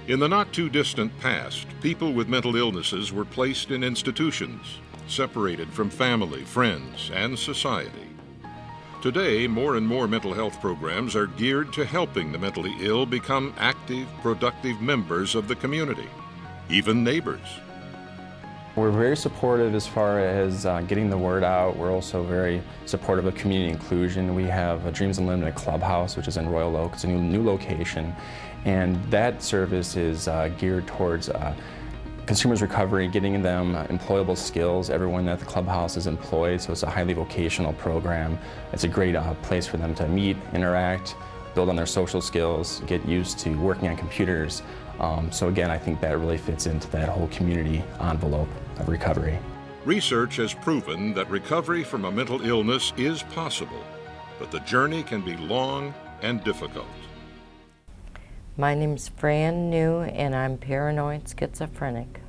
In the not-too-distant past, people with mental illnesses were placed in institutions, separated from family, friends, and society. Today, more and more mental health programs are geared to helping the mentally ill become active, productive members of the community, even neighbors. We're very supportive as far as getting the word out. We're also very supportive of community inclusion. We have a Dreams Unlimited Clubhouse, which is in Royal Oak. It's a new location, and that service is geared towards consumers' recovery, getting them employable skills. Everyone at the clubhouse is employed, so it's a highly vocational program. It's a great place for them to meet, interact, build on their social skills, get used to working on computers. So again, I think that really fits into that whole community envelope of recovery. Research has proven that recovery from a mental illness is possible, but the journey can be long and difficult. My name's Fran New, and I'm paranoid schizophrenic.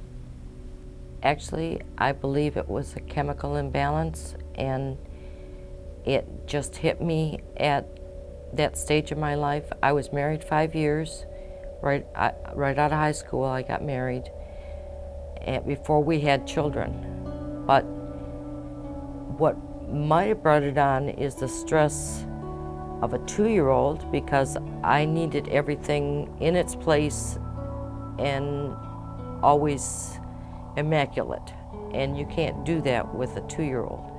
Actually, I believe it was a chemical imbalance, and it just hit me at that stage of my life. I was married 5 years. Right out of high school, I got married, and before we had children. But what might have brought it on is the stress of a 2-year-old, because I needed everything in its place and always immaculate, and you can't do that with a 2-year-old.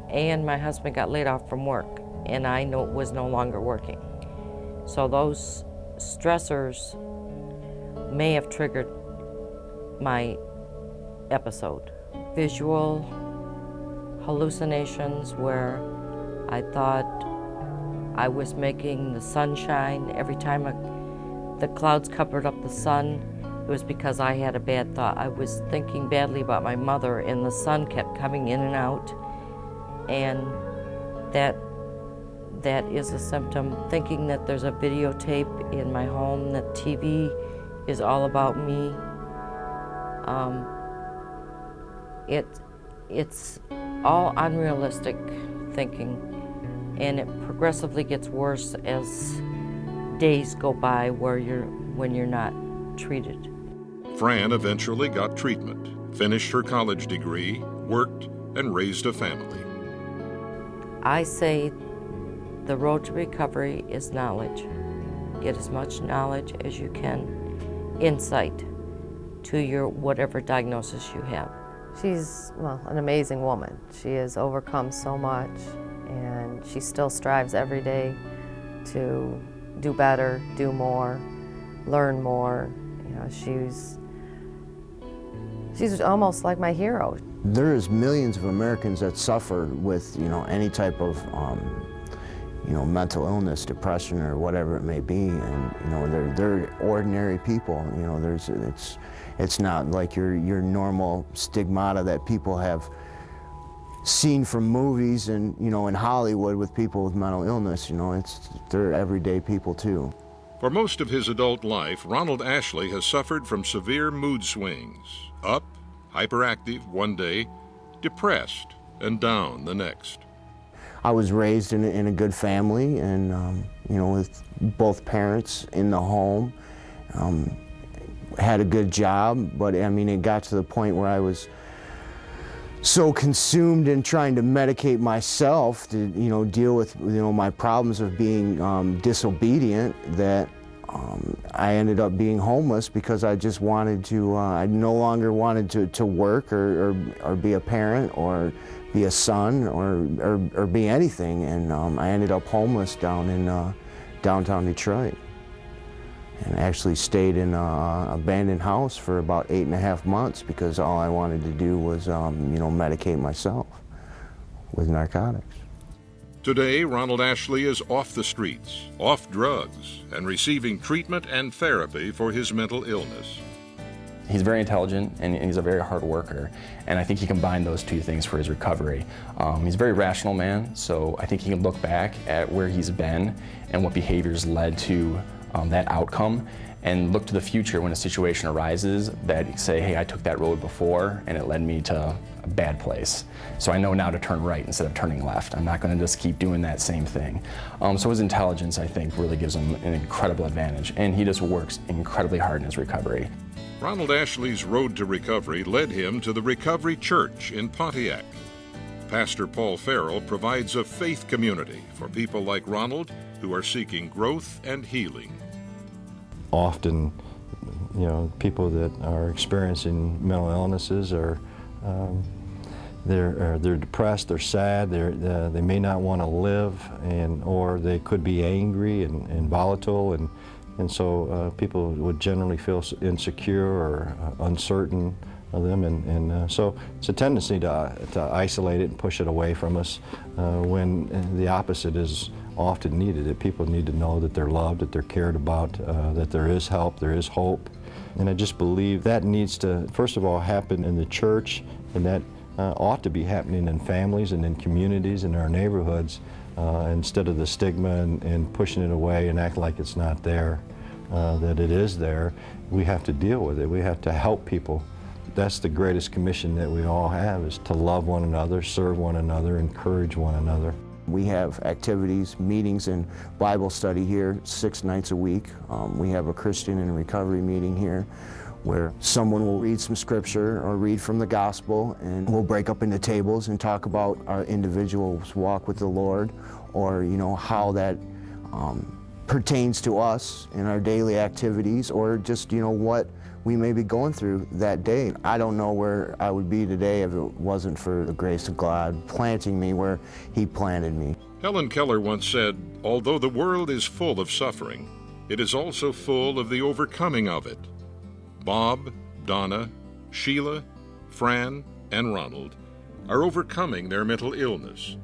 And my husband got laid off from work, and I was no longer working. So those stressors may have triggered my episode. Visual hallucinations where I thought I was making the sun shine. Every time the clouds covered up the sun, it was because I had a bad thought. I was thinking badly about my mother, and the sun kept coming in and out, and that is a symptom. Thinking that there's a videotape in my home, that TV is all about me. It's all unrealistic thinking, and it progressively gets worse as days go by when you're not treated. Fran eventually got treatment, finished her college degree, worked, and raised a family. I say the road to recovery is knowledge. Get as much knowledge as you can, insight to your whatever diagnosis you have. She's, an amazing woman. She has overcome so much, and she still strives every day to do better, do more, learn more. She's almost like my hero. There's millions of Americans that suffer with, any type of mental illness, depression, or whatever it may be, and they're ordinary people. It's not like your normal stigmata that people have seen from movies and in Hollywood with people with mental illness. They're everyday people too. For most of his adult life, Ronald Ashley has suffered from severe mood swings: up, hyperactive one day, depressed, and down the next. I was raised in a good family, and with both parents in the home. Had a good job, but it got to the point where I was so consumed in trying to medicate myself to deal with my problems of being disobedient that I ended up being homeless, because I just wanted to. I no longer wanted to work or be a parent or be a son or be anything, and I ended up homeless down in downtown Detroit, and actually stayed in an abandoned house for about 8.5 months, because all I wanted to do was medicate myself with narcotics. Today, Ronald Ashley is off the streets, off drugs, and receiving treatment and therapy for his mental illness. He's very intelligent, and he's a very hard worker, and I think he combined those two things for his recovery. He's a very rational man, so I think he can look back at where he's been and what behaviors led to that outcome, and look to the future when a situation arises that say, hey, I took that road before and it led me to a bad place. So I know now to turn right instead of turning left. I'm not going to just keep doing that same thing. So his intelligence, I think, really gives him an incredible advantage, and he just works incredibly hard in his recovery. Ronald Ashley's road to recovery led him to the Recovery Church in Pontiac. Pastor Paul Farrell provides a faith community for people like Ronald who are seeking growth and healing. Often, people that are experiencing mental illnesses are they're depressed, they're sad, they may not want to live, or they could be angry and volatile, and so people would generally feel insecure or uncertain of them, and so it's a tendency to isolate it and push it away from us when the opposite is often needed. That people need to know that they're loved, that they're cared about, that there is help, there is hope. And I just believe that needs to, first of all, happen in the church, and that ought to be happening in families and in communities and in our neighborhoods, instead of the stigma and pushing it away and act like it's not there, that it is there. We have to deal with it. We have to help people. That's the greatest commission that we all have, is to love one another, serve one another, encourage one another. We have activities, meetings, and Bible study here 6 nights a week. We have a Christian in Recovery meeting here where someone will read some scripture or read from the gospel, and we'll break up into tables and talk about our individual's walk with the Lord, or how that pertains to us in our daily activities, or just what we may be going through that day. I don't know where I would be today if it wasn't for the grace of God planting me where He planted me. Helen Keller once said, "Although the world is full of suffering, it is also full of the overcoming of it." Bob, Donna, Sheila, Fran, and Ronald are overcoming their mental illness,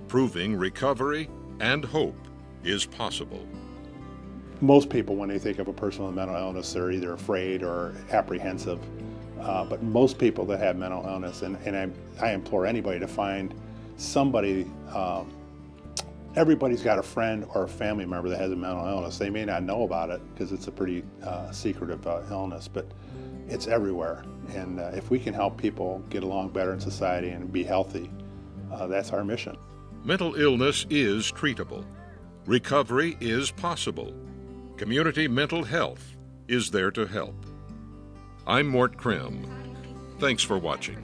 proving recovery and hope is possible. Most people, when they think of a person with mental illness, they're either afraid or apprehensive. But most people that have mental illness, and I implore anybody to find somebody, everybody's got a friend or a family member that has a mental illness. They may not know about it because it's a pretty secretive illness, but it's everywhere. And if we can help people get along better in society and be healthy, that's our mission. Mental illness is treatable. Recovery is possible. Community mental health is there to help. I'm Mort Krim. Thanks for watching.